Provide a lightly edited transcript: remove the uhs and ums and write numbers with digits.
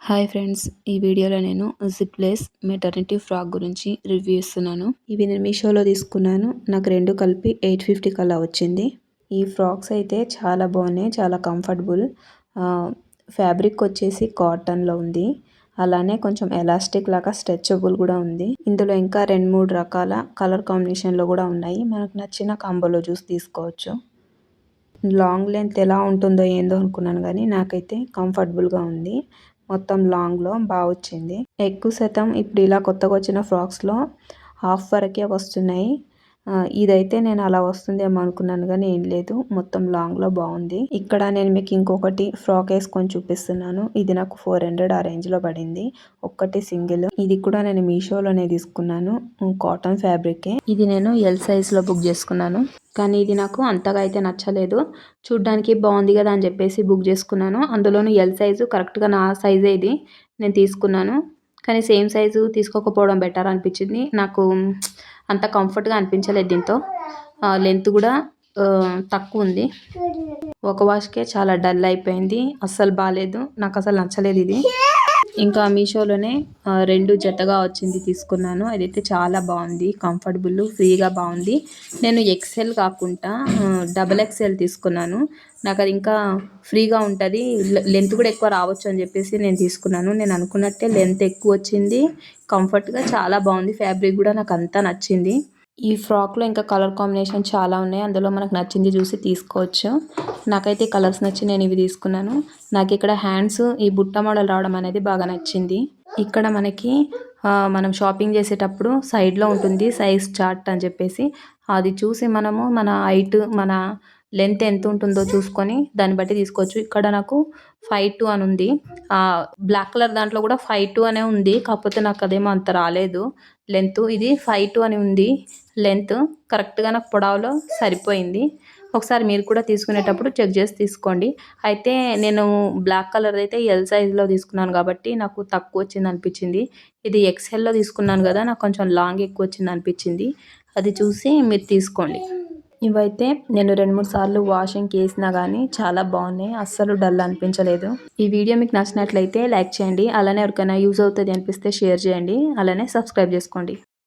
Hi friends, ఈ వీడియోలో నేను జిప్లెస్ మెటర్నిటీ ఫ్రాక్ గురించి రివ్యూ ఇస్తున్నాను. ఇవి నేను మీషోలో తీసుకున్నాను. నాకు రెండు కలిపి 850 కల్లా వచ్చింది. ఈ ఫ్రాక్స్ అయితే చాలా బాగున్నాయి, చాలా కంఫర్టబుల్. ఫ్యాబ్రిక్ వచ్చేసి కాటన్లో ఉంది. అలానే కొంచెం ఎలాస్టిక్ లాగా స్ట్రెచబుల్ కూడా ఉంది. ఇందులో ఇంకా 2-3 రకాల కలర్ కాంబినేషన్లో కూడా ఉన్నాయి. మనకు నచ్చిన కాంబోలో చూసి తీసుకోవచ్చు. లాంగ్ లెంత్ ఎలా ఉంటుందో ఏందో అనుకున్నాను, కానీ నాకైతే కంఫర్టబుల్గా ఉంది. మొత్తం లాంగ్లో బాగా వచ్చింది. ఎక్కువ శాతం ఇప్పుడు ఇలా కొత్తగా వచ్చిన ఫ్రాక్స్లో హాఫ్ వరకే వస్తున్నాయి. ఇదైతే నేను అలా వస్తుందేమో అనుకున్నాను, కానీ ఏం లేదు, మొత్తం లాంగ్లో బాగుంది. ఇక్కడ నేను మీకు ఇంకొకటి ఫ్రాక్ వేసుకొని చూపిస్తున్నాను. ఇది నాకు 400 ఆ రేంజ్లో పడింది. ఒక్కటి సింగిల్. ఇది కూడా నేను మీషోలోనే తీసుకున్నాను. కాటన్ ఫ్యాబ్రికే. ఇది నేను ఎల్ సైజ్లో బుక్ చేసుకున్నాను, కానీ ఇది నాకు అంతగా అయితే నచ్చలేదు. చూడ్డానికి బాగుంది కదా అని చెప్పేసి బుక్ చేసుకున్నాను. అందులోనూ ఎల్ సైజు కరెక్ట్గా నా సైజే ఇది నేను తీసుకున్నాను. కానీ సేమ్ సైజు తీసుకోకపోవడం బెటర్ అనిపించింది నాకు. అంత కంఫర్ట్గా అనిపించలేదు దీంతో. లెంత్ కూడా తక్కువ ఉంది. ఒక వాష్కే చాలా డల్ అయిపోయింది. అస్సలు బాగాలేదు, నాకు అసలు నచ్చలేదు ఇది. ఇంకా మీషోలోనే 2 జతగా వచ్చింది, తీసుకున్నాను. అదైతే చాలా బాగుంది, కంఫర్టబుల్, ఫ్రీగా బాగుంది. నేను ఎక్సెల్ కాకుండా XXL తీసుకున్నాను. నాకు అది ఇంకా ఫ్రీగా ఉంటుంది, లెంత్ కూడా ఎక్కువ రావచ్చు అని చెప్పేసి నేను తీసుకున్నాను. నేను అనుకున్నట్టే లెంత్ ఎక్కువ వచ్చింది, కంఫర్ట్గా చాలా బాగుంది. ఫ్యాబ్రిక్ కూడా నాకు అంతా నచ్చింది. ఈ ఫ్రాక్లో ఇంకా కలర్ కాంబినేషన్ చాలా ఉన్నాయి. అందులో మనకు నచ్చింది చూసి తీసుకోవచ్చు. నాకైతే కలర్స్ నచ్చి నేను ఇవి తీసుకున్నాను. నాకు ఇక్కడ హ్యాండ్స్ ఈ బుట్ట మోడల్ రావడం అనేది బాగా నచ్చింది. ఇక్కడ మనకి మనం షాపింగ్ చేసేటప్పుడు సైడ్లో ఉంటుంది సైజ్ చార్ట్ అని చెప్పేసి. అది చూసి మనము మన హైట్, మన లెంత్ ఎంత ఉంటుందో చూసుకొని దాన్ని బట్టి తీసుకోవచ్చు. ఇక్కడ నాకు 5'2" అని ఉంది. బ్లాక్ కలర్ దాంట్లో కూడా 5'2" అనే ఉంది, కాకపోతే నాకు అదేమో అంత రాలేదు లెంత్. ఇది 5'2" అని ఉంది లెంత్. కరెక్ట్గా నాకు పొడవులో సరిపోయింది. ఒకసారి మీరు కూడా తీసుకునేటప్పుడు చెక్ చేసి తీసుకోండి. అయితే నేను బ్లాక్ కలర్ అయితే ఎల్ సైజ్లో తీసుకున్నాను కాబట్టి నాకు తక్కువ వచ్చింది అనిపించింది. ఇది XLలో తీసుకున్నాను కదా, నాకు కొంచెం లాంగ్ ఎక్కువ వచ్చింది అనిపించింది. అది చూసి మీరు తీసుకోండి. ఇవైతే నేను 2-3 సార్లు వాషింగ్కి వేసినా కానీ చాలా బాగున్నాయి, అస్సలు డల్ అనిపించలేదు. ఈ వీడియో మీకు నచ్చినట్లయితే లైక్ చేయండి. అలానే ఎవరికైనా యూజ్ అవుతుంది అనిపిస్తే షేర్ చేయండి. అలానే సబ్స్క్రైబ్ చేసుకోండి.